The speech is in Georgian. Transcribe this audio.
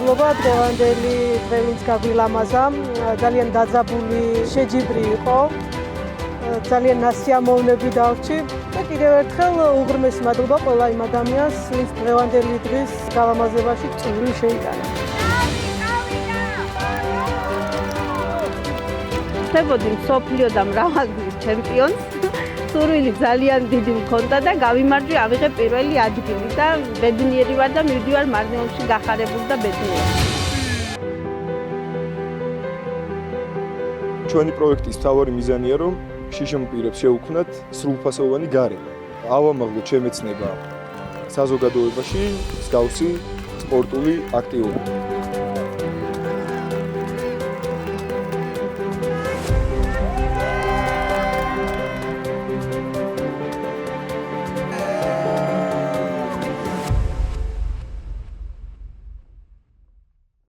მადლობა დღევანდელი დღე ვინც გაგვილამაზა, ძალიან დაძაბული შეჯიბრი იყო. ძალიან ნასიამოვნები დავრჩი და კიდევ ერთხელ უღრმესი მადლობა ყველა იმ ადამიანს, ვინც დღევანდელი დღის გალამაზებაში წვლილი შეიტანა. ხდებოდი მსოფლიო და მრავალგზის ჩემპიონს. სურვილი ძალიან დიდი მქონდა და გავიმარჯვე, ავიღე პირველი ადგილი და ბედნიერი ვარ და მივდივარ მარნეულში გახარებული და ბედნიერი. ჩვენი პროექტის მთავარი მიზანია, რომ შიშომ პირებს შეუქმნათ სრულფასოვანი გარემო. ავამაღლოთ შემეცნება საზოგადოებაში მსგავსი სპორტული აქტივობა.